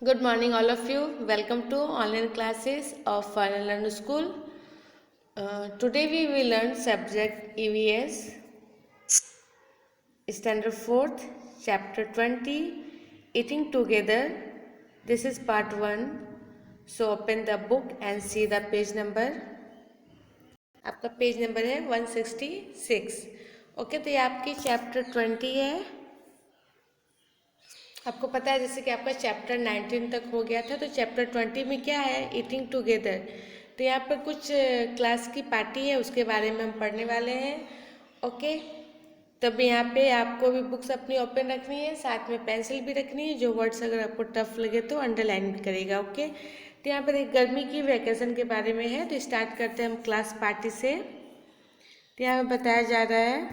Good morning, all of you. Welcome to online classes of Final Learn School. Today we will learn subject EVS, Standard 4th, Chapter 20, Eating Together. This is part 1. So open the book and see the page number. आपका page number है 166. Okay, तो ये आपकी chapter 20 है. आपको पता है जैसे कि आपका चैप्टर 19 तक हो गया था, तो चैप्टर 20 में क्या है, ईटिंग टुगेदर. तो यहाँ पर कुछ क्लास की पार्टी है, उसके बारे में हम पढ़ने वाले हैं. ओके, तब यहाँ पे आपको भी बुक्स अपनी ओपन रखनी है, साथ में पेंसिल भी रखनी है. जो वर्ड्स अगर आपको टफ लगे तो अंडरलाइन भी करेगा. ओके, तो यहाँ पर एक गर्मी की वैकेशन के बारे में है. तो स्टार्ट करते हैं हम क्लास पार्टी से. तो यहाँ पर बताया जा रहा है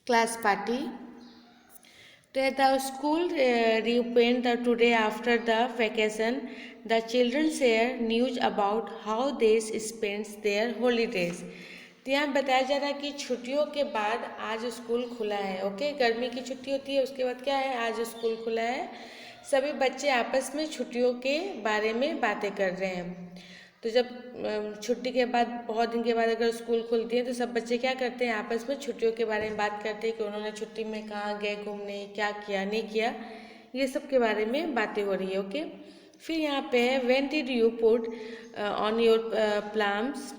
class party. The school reopened today after the vacation. The children share news about how they spend their holidays. तो यहाँ बताया जा रहा है कि छुट्टियों के बाद आज स्कूल खुला है. ओके, गर्मी की छुट्टी होती है, उसके बाद क्या है, आज स्कूल खुला है. सभी बच्चे आपस में छुट्टियों के बारे में बातें कर रहे हैं. तो जब छुट्टी के बाद बहुत दिन के बाद अगर स्कूल खुलती है तो सब बच्चे क्या करते हैं, आपस में छुट्टियों के बारे में बात करते हैं कि उन्होंने छुट्टी में कहाँ गए घूमने, क्या किया नहीं किया, ये सब के बारे में बातें हो रही है. ओके, फिर यहाँ पे है when did you put on your palms,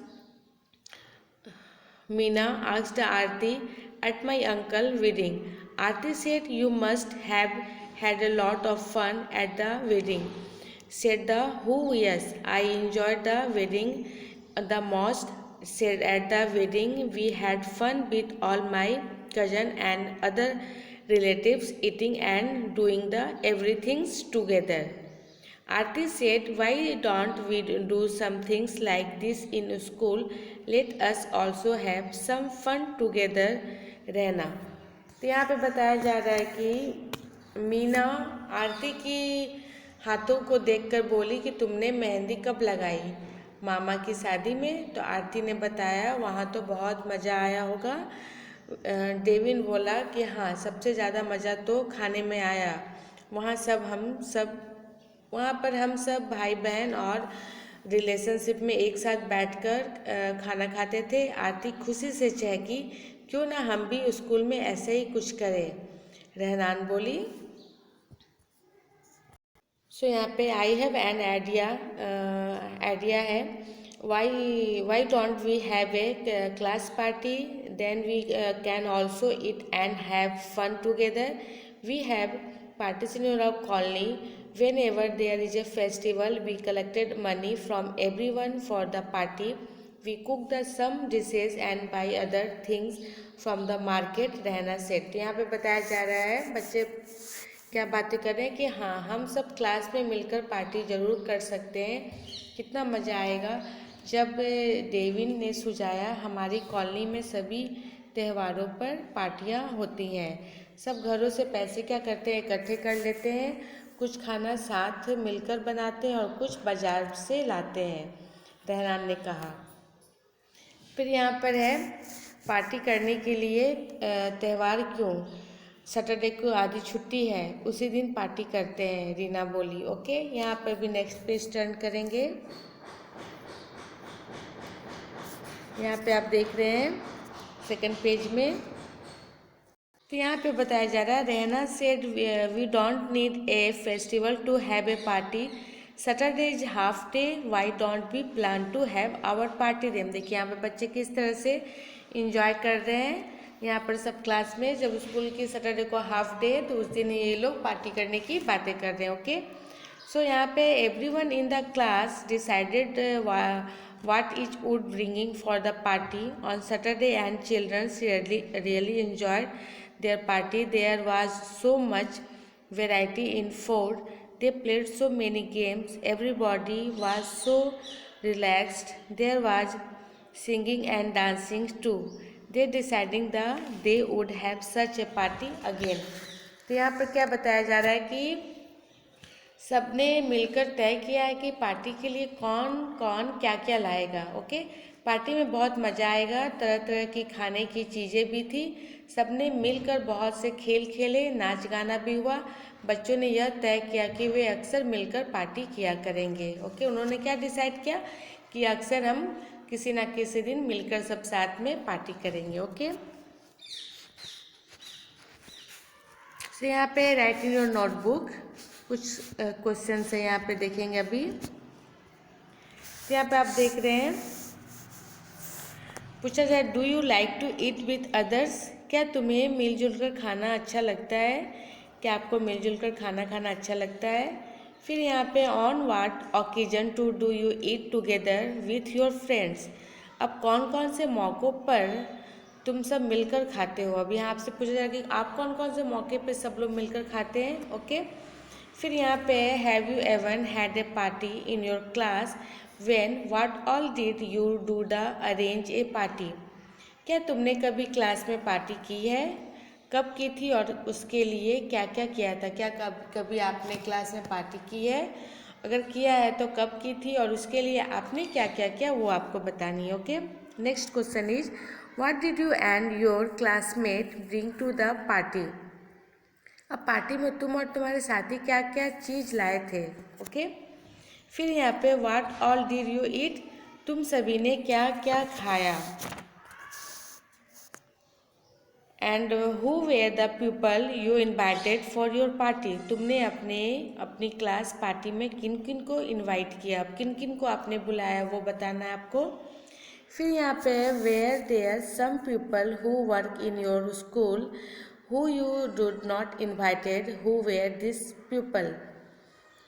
Meena asked Aarti at my uncle wedding. Aarti said you must have had a lot of fun at the wedding. Said the who, yes, I enjoyed the wedding the most. Said at the wedding we had fun with all my cousin and other relatives eating and doing the everythings together. Aarti said, why don't we do some things like this in school? Let us also have some fun together, रहना. तो यहाँ पे बताया जा रहा है कि मीना आरती की हाथों को देखकर बोली कि तुमने मेहंदी कब लगाई, मामा की शादी में. तो आरती ने बताया वहाँ तो बहुत मज़ा आया होगा. डेविन बोला कि हाँ, सबसे ज़्यादा मज़ा तो खाने में आया. वहाँ पर हम सब भाई बहन और रिलेशनशिप में एक साथ बैठकर खाना खाते थे. आरती खुशी से चहकी, क्यों ना हम भी स्कूल में ऐसे ही कुछ करें, रहनान बोली. सो यहाँ पे आई हैव एन आइडिया है. Why don't we have a class party, then we can also eat and have fun together. We have parties in our colony. Whenever there is a festival, we collected money from everyone for the party. We cooked some dishes and buy other things from the market. रहना set. यहाँ पे बताया जा रहा है बच्चे क्या बातें कर रहे हैं कि हाँ, हम सब क्लास में मिलकर पार्टी ज़रूर कर सकते हैं. कितना मज़ा आएगा. जब डेविन ने सुझाया हमारी कॉलोनी में सभी त्योहारों पर पार्टियाँ होती हैं. सब घरों से पैसे क्या करते हैं, इकट्ठे कर लेते हैं, कुछ खाना साथ मिलकर बनाते हैं और कुछ बाजार से लाते हैं, रहनान ने कहा. फिर यहाँ पर है पार्टी करने के लिए त्यौहार क्यों, सैटरडे को आधी छुट्टी है, उसी दिन पार्टी करते हैं, रीना बोली. ओके, यहाँ पर भी नेक्स्ट पेज टर्न करेंगे. यहाँ पे आप देख रहे हैं सेकंड पेज में. तो यहाँ पे बताया जा रहा है रहना said we don't need a festival to have a party. Saturday is half day, why don't we plan to have our party them. देखिए यहाँ पे बच्चे किस तरह से इंजॉय कर रहे हैं. यहाँ पर सब क्लास में जब स्कूल की सैटरडे को हाफ डे है तो उस दिन ये लोग पार्टी करने की बातें कर रहे हैं. ओके, सो यहाँ पे everyone in the class decided what each would bringing for the party on Saturday, and children really enjoyed their party. There was so much variety in food. They played so many games. Everybody was so relaxed. There was singing and dancing too. They deciding that they would have such a party again. तो यहाँ पर क्या बताया जा रहा है कि सबने मिलकर तय किया है कि पार्टी के लिए कौन कौन क्या क्या लाएगा. ओके, पार्टी में बहुत मज़ा आएगा. तरह तरह की खाने की चीज़ें भी थी, सबने मिलकर बहुत से खेल खेले, नाच गाना भी हुआ। बच्चों ने यह तय किया कि वे अक्सर मिलकर पार्टी किया करेंगे। ओके, उन्होंने क्या डिसाइड किया कि अक्सर हम किसी ना किसी दिन मिलकर सब साथ में पार्टी करेंगे। ओके, तो यहाँ पे राइट इन योर नोटबुक कुछ क्वेश्चन है यहाँ पे देखेंगे अभी। तो यहाँ पे आप देख रहे हैं, पूछा जाए do you like to eat with others, क्या तुम्हें मिलजुल कर खाना अच्छा लगता है? क्या आपको मिलजुल कर खाना खाना अच्छा लगता है? फिर यहाँ पे on what occasion to do you eat together with your friends, अब कौन कौन से मौक़ों पर तुम सब मिलकर खाते हो। अब यहाँ आपसे पूछा जाएगा कि आप कौन कौन से मौके पे सब लोग मिलकर खाते हैं। ओके, फिर यहाँ पे have you ever had a party in your class when what all did you do the arrange A party, क्या तुमने कभी क्लास में पार्टी की है? कब की थी और उसके लिए क्या क्या किया था? क्या कभी आपने क्लास में पार्टी की है? अगर किया है तो कब की थी और उसके लिए आपने क्या क्या किया वो आपको बतानी है। Okay, next question is what did you and your classmate bring to the party, अब पार्टी में तुम और तुम्हारे साथी क्या क्या चीज़ लाए थे। ओके, फिर यहाँ पे what all did you eat, तुम सभी ने क्या क्या खाया। And who were the people you invited for your party, तुमने अपनी क्लास पार्टी में किन किन को इन्वाइट किया, किन किन को आपने बुलाया वो बताना है आपको। फिर यहाँ पे were there some people who work in your school who you did not invited who were this people,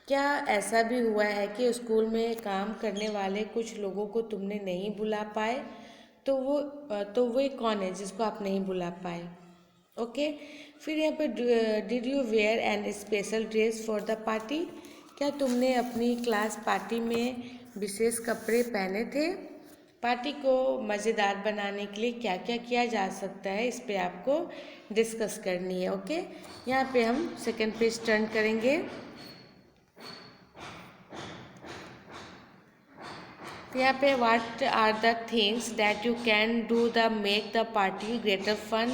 क्या ऐसा भी हुआ है कि स्कूल में काम करने वाले कुछ लोगों को तुमने नहीं बुला पाए, तो वो कौन है जिसको आप नहीं बुला पाए। ओके, फिर यहाँ पे did you wear an special dress for the party, क्या तुमने अपनी क्लास पार्टी में विशेष कपड़े पहने थे। पार्टी को मज़ेदार बनाने के लिए क्या क्या किया जा सकता है, इस पे आपको डिस्कस करनी है। ओके, यहाँ पे हम सेकेंड पेज टर्न करेंगे। तो यहाँ पे what are the things that you can do the make the party greater fun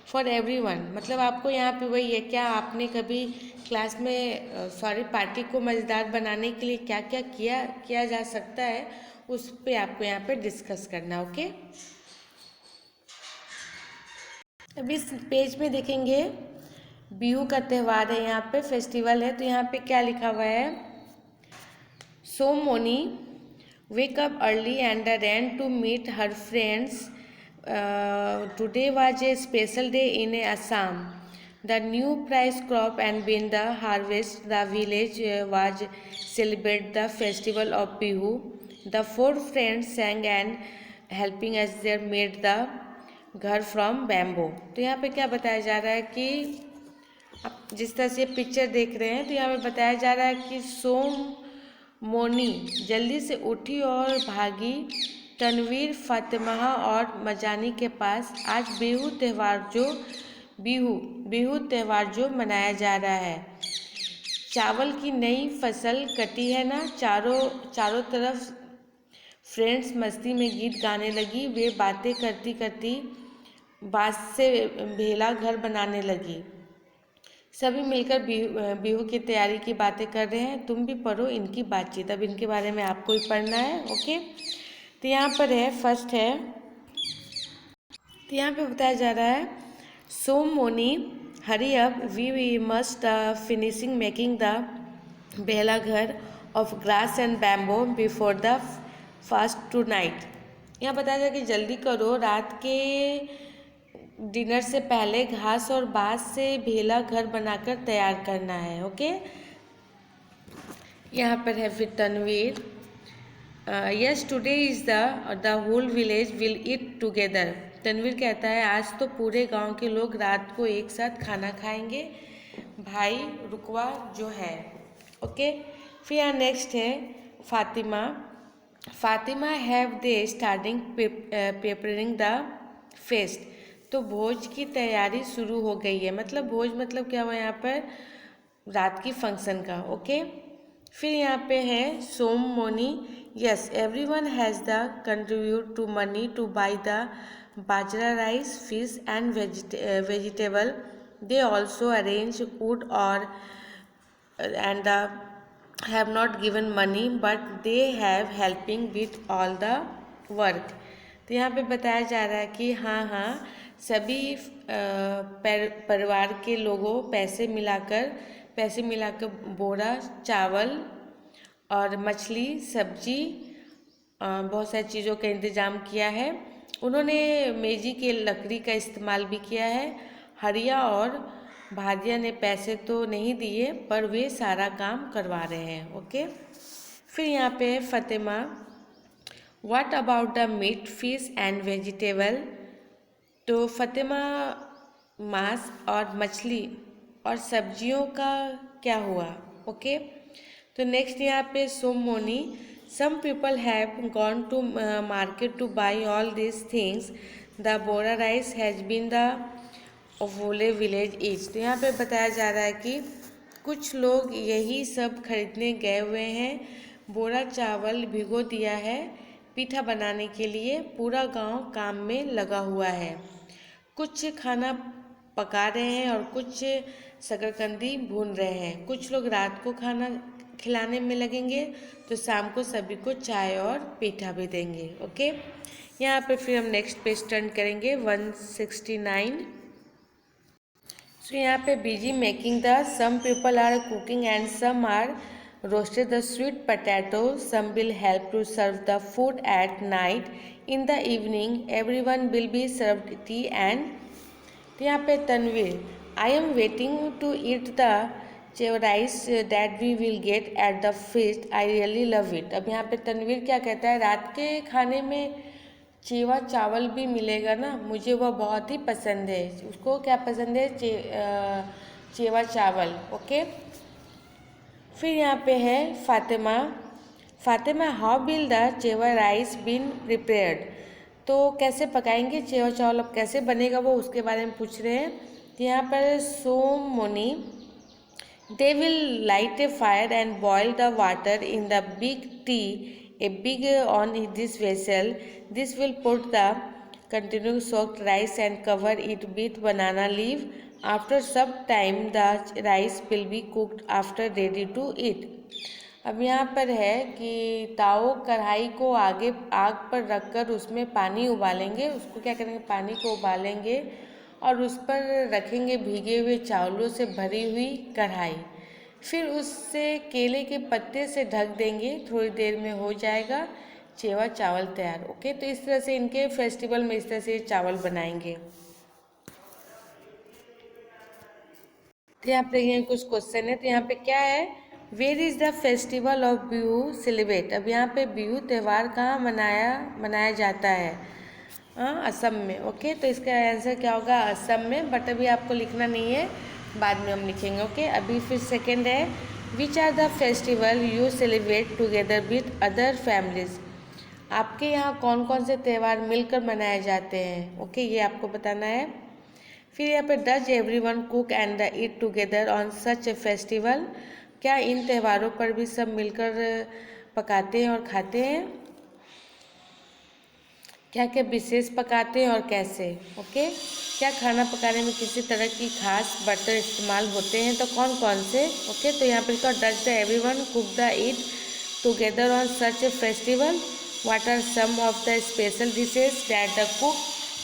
for everyone, मतलब आपको यहाँ पे वही है, क्या आपने कभी क्लास में पार्टी को मज़ेदार बनाने के लिए क्या क्या किया जा सकता है, उस पे आपको यहाँ पे डिस्कस करना। ओके, अभी इस पेज में देखेंगे बिहू का त्यौहार है, यहाँ पे फेस्टिवल है। तो यहाँ पे क्या लिखा हुआ है, सो Moni wake up early and ran to meet her friends. Today was a special day in Assam. The new price crop and being the harvest, the village was celebrate the festival of Bihu. The four friends sang and helping as they made the घर from bamboo. तो यहाँ पे क्या बताया जा रहा है कि आप जिस तरह से पिक्चर देख रहे हैं, तो यहाँ पे बताया जा रहा है कि सोम मोनी जल्दी से उठी और भागी तनवीर, फातिमा और मजानी के पास। आज बिहू त्यौहार जो मनाया जा रहा है, चावल की नई फसल कटी है ना। चारों तरफ फ्रेंड्स मस्ती में गीत गाने लगी। वे बातें करती करती बांस से भेला घर बनाने लगी। सभी मिलकर बिहू की तैयारी की बातें कर रहे हैं। तुम भी पढ़ो इनकी बातचीत, अब इनके बारे में आपको ही पढ़ना है। ओके, तो यहाँ पर है फर्स्ट है, तो यहाँ पे बताया जा रहा है Somoni hurry up we must finishing making the बेहला घर of grass and bamboo before the fast tonight. यहाँ बताया जाए कि जल्दी करो, रात के डिनर से पहले घास और बांस से भेला घर बनाकर तैयार करना है। ओके, यहाँ पर है फिर Tanveer, yes today is the whole village will eat together. Tanveer कहता है आज तो पूरे गांव के लोग रात को एक साथ खाना खाएंगे। भाई रुकवा जो है। ओके, फिर यहाँ नेक्स्ट है Fatima have they starting preparing the fest. तो भोज की तैयारी शुरू हो गई है, मतलब भोज मतलब क्या हुआ यहाँ पर, रात की फंक्शन का। ओके, फिर यहाँ पे है Somoni, yes everyone has the contribute to money to buy the bajra rice, fish and vegetable. They also arrange food or and have not given money but they have helping with all the work. तो यहाँ पे बताया जा रहा है कि हाँ सभी परिवार के लोगों पैसे मिलाकर बोरा चावल और मछली सब्जी बहुत सारी चीज़ों का इंतज़ाम किया है। उन्होंने मेजी के लकड़ी का इस्तेमाल भी किया है। हरिया और भाजिया ने पैसे तो नहीं दिए पर वे सारा काम करवा रहे हैं। ओके, फिर यहाँ पे Fatema, what about the meat fish and vegetable. तो फतेमा मांस और मछली और सब्जियों का क्या हुआ। ओके, तो नेक्स्ट यहाँ पे Somoni, some people have gone to market to buy all this things, the बोरा राइस हैज़ बीन द ओवोले विलेज ईच। तो यहाँ पे बताया जा रहा है कि कुछ लोग यही सब खरीदने गए हुए हैं। बोरा चावल भिगो दिया है पीठा बनाने के लिए। पूरा गांव काम में लगा हुआ है। कुछ खाना पका रहे हैं और कुछ शकरकंदी भून रहे हैं। कुछ लोग रात को खाना खिलाने में लगेंगे तो शाम को सभी को चाय और पीठा भी देंगे। ओके, यहाँ पे फिर हम नेक्स्ट पेज टर्न करेंगे 169। सो यहाँ पे busy making the, some people are cooking and some are roasted the sweet potato, some will help to serve the food at night. In the evening everyone will be served tea and. तो यहाँ पे Tanveer, I am waiting to eat the rice that we will get at the feast, I really love it. अब यहाँ पे तनवीर क्या कहता है, रात के खाने में चेवा चावल भी मिलेगा ना, मुझे वह बहुत ही पसंद है। उसको क्या पसंद है, चेवा चावल। ओके, फिर यहाँ पे है फातिमा, हाउ विल द चेवा राइस बीन प्रिपेयर्ड। तो कैसे पकाएंगे चेवा चावल, अब कैसे बनेगा वो उसके बारे में पूछ रहे हैं। तो यहाँ पर सोमोनी, they will light a fire and boil the water in the big on this vessel. This will put the continuing soaked rice and cover it with banana leaf. After some time the rice will be cooked after ready to eat. अब यहाँ पर है कि ताओ कढ़ाई को आगे आग पर रखकर उसमें पानी उबालेंगे। उसको क्या करेंगे, पानी को उबालेंगे और उस पर रखेंगे भीगे हुए चावलों से भरी हुई कढ़ाई। फिर उससे केले के पत्ते से ढक देंगे। थोड़ी देर में हो जाएगा चेवा चावल तैयार। ओके, तो इस तरह से इनके फेस्टिवल में इस तरह से चावल बनाएंगे। तो यहाँ पे ये कुछ क्वेश्चन है। तो यहाँ पे क्या है, where is the festival of Bihu celebrate. अब यहाँ पे बिहू त्यौहार कहाँ मनाया जाता है, असम में। ओके, तो इसका आंसर क्या होगा, असम में। बट अभी आपको लिखना नहीं है, बाद में हम लिखेंगे। ओके, अभी फिर सेकेंड है, which are the festival you celebrate together with other families. आपके यहाँ कौन कौन से त्यौहार मिलकर मनाए जाते हैं। ओके, ये आपको बताना है। फिर यहाँ पे does everyone cook and eat together on such a festival. क्या इन त्योहारों पर भी सब मिलकर पकाते हैं और खाते हैं। क्या क्या विशेष पकाते हैं और कैसे। ओके, क्या खाना पकाने में किसी तरह की खास बर्तन इस्तेमाल होते हैं, तो कौन कौन से। ओके, तो यहाँ पर लिखा, does the everyone cook the eat together on such a festival, what are some of the special dishes that the cook,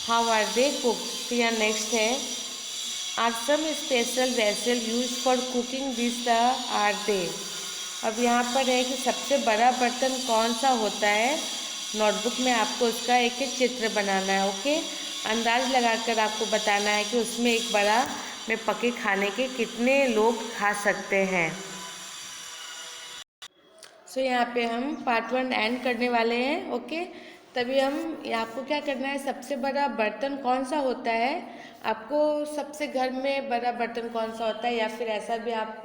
how are they cooked. तो यहाँ नेक्स्ट है, are some special vessel use for cooking this the are they. अब यहाँ पर है कि सबसे बड़ा बर्तन कौन सा होता है। नोटबुक में आपको उसका एक एक चित्र बनाना है। ओके, अंदाज लगाकर आपको बताना है कि उसमें एक बड़ा में पके खाने के कितने लोग खा सकते हैं। सो यहाँ पे हम पार्ट 1 एंड करने वाले हैं। ओके, तभी हम आपको क्या करना है, सबसे बड़ा बर्तन कौन सा होता है, आपको सबसे घर में बड़ा बर्तन कौन सा होता है या फिर ऐसा भी आप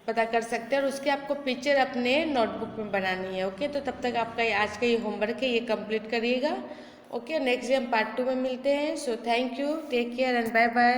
पता कर सकते हैं और उसके आपको पिक्चर अपने नोटबुक में बनानी है। ओके, तो तब तक आपका आज का ये होमवर्क है, ये कंप्लीट करिएगा। ओके, नेक्स्ट डे हम पार्ट 2 में मिलते हैं। So thank you, take care and bye bye.